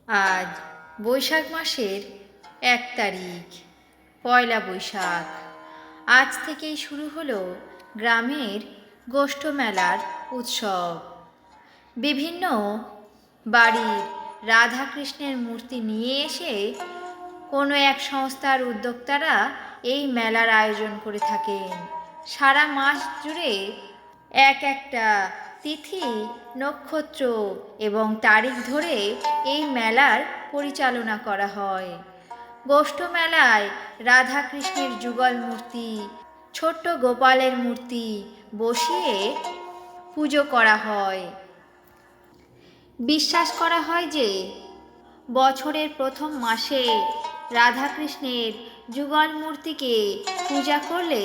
আজ বৈশাখ মাসের ১ তারিখ, পয়লা বৈশাখ। আজ থেকেই শুরু হলো গ্রামের গোষ্ঠ মেলার উৎসব। বিভিন্ন বাড়ির রাধাকৃষ্ণের মূর্তি নিয়ে এসে কোনো এক সংস্থার উদ্যোক্তারা এই মেলার আয়োজন করে থাকেন। সারা মাস জুড়ে এক একটা তিথি, নক্ষত্র এবং তারিখ ধরে এই মেলার পরিচালনা করা হয়। গোষ্ঠ মেলায় রাধাকৃষ্ণের যুগল মূর্তি, ছোট্ট গোপালের মূর্তি বসিয়ে পুজো করা হয়। বিশ্বাস করা হয় যে বছরের প্রথম মাসে রাধাকৃষ্ণের যুগল মূর্তিকে পূজা করলে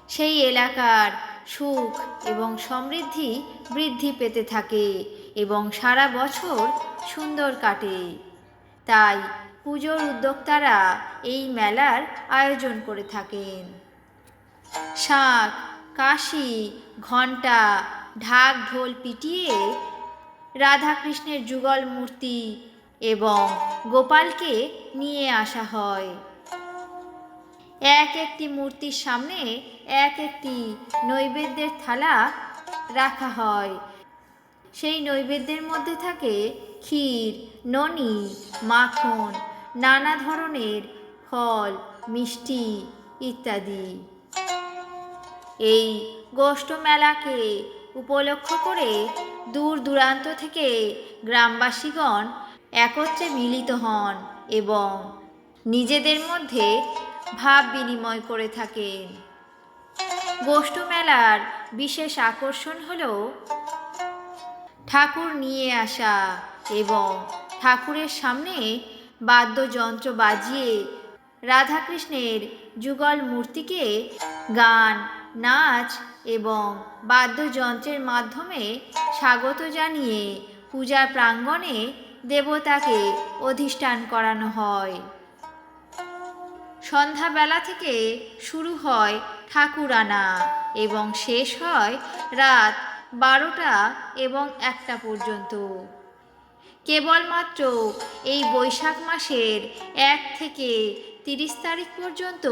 সেই এলাকার সুখ এবং সমৃদ্ধি বৃদ্ধি পেতে থাকে এবং সারা বছর সুন্দর কাটে। তাই পুজোর উদ্যোক্তারা এই মেলার আয়োজন করে থাকেন। শাঁখ, কাশি, ঘণ্টা, ঢাক ঢোল পিটিয়ে রাধাকৃষ্ণের যুগল মূর্তি এবং গোপালকে নিয়ে আসা হয়। এক একটি মূর্তির সামনে এক একটি নৈবেদ্যের থালা রাখা হয়। সেই নৈবেদ্যের মধ্যে থাকে ক্ষীর, ননি, মাখন, নানা ধরনের ফল, মিষ্টি ইত্যাদি। এই গোষ্ঠ মেলাকে উপলক্ষ করে দূর দূরান্ত থেকে গ্রামবাসীগণ একত্রে মিলিত হন এবং নিজেদের মধ্যে ভাব বিনিময় করে থাকেন। গোষ্ঠ মেলার বিশেষ আকর্ষণ হল ঠাকুর নিয়ে আসা এবং ঠাকুরের সামনে বাদ্যযন্ত্র বাজিয়ে রাধাকৃষ্ণের যুগল মূর্তিকে গান, নাচ এবং বাদ্যযন্ত্রের মাধ্যমে স্বাগত জানিয়ে পূজার প্রাঙ্গণে দেবতাকে অধিষ্ঠান করানো হয়। সন্ধ্যাবেলা থেকে শুরু হয় ঠাকুর আনা এবং শেষ হয় রাত 12টা এবং 1টা পর্যন্ত। কেবলমাত্র এই বৈশাখ মাসের 1 থেকে 30 তারিখ পর্যন্ত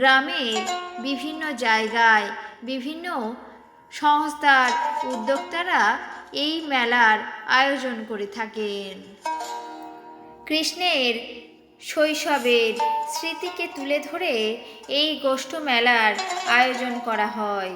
গ্রামের বিভিন্ন জায়গায় বিভিন্ন সংস্থার উদ্যোক্তারা এই মেলার আয়োজন করে থাকেন। কৃষ্ণের শৈশবের স্মৃতিকে তুলে ধরে এই গোষ্ঠ মেলার আয়োজন করা হয়।